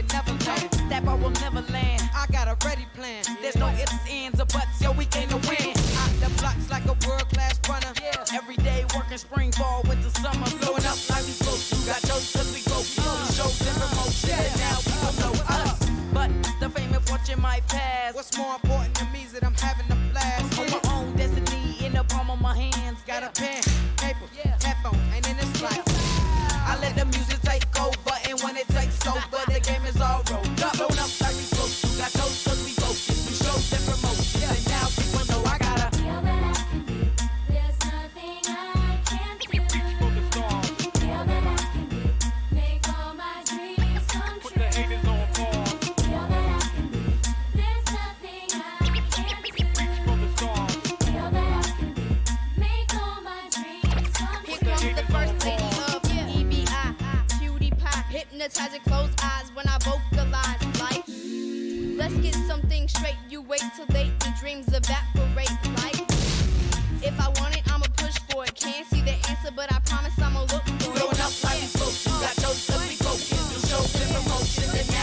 in Neverland. That bar will never land. I got a ready plan. There's no ifs, ands, or buts. Yo, we came to win. Out the blocks like a world-class runner. Every day working spring, fall, winter, summer. Blowing up like we supposed to. Got jokes cause we go. Shows and promotion. And now people know us. But the fame and fortune might pass. What's more important to me is that I'm having a blast. On my own destiny in the palm of my hands. Got a pen, paper, headphones, and then it's like I let the music take over, and when it takes over, the game is all rolled up. Blown up like we supposed to. Got toast cause we focus. We shows and promotion. And now people know I gotta feel that I can do. There's nothing I can't do. Feel that I can do. Make all my dreams come true. Feel that I can do. There's nothing I can't do. Feel that I can do. Make all my dreams come true. Here comes the first lady of EBI, cutie pie. Hypnotizing closed eyes when I vocalize like, let's get something straight. You wait till late, the dreams evaporate like, if I want it, I'ma push for it. Can't see the answer, but I promise I'ma look for it. blowing up like we supposed to. Got toast cause we focus. We shows and promotion. And now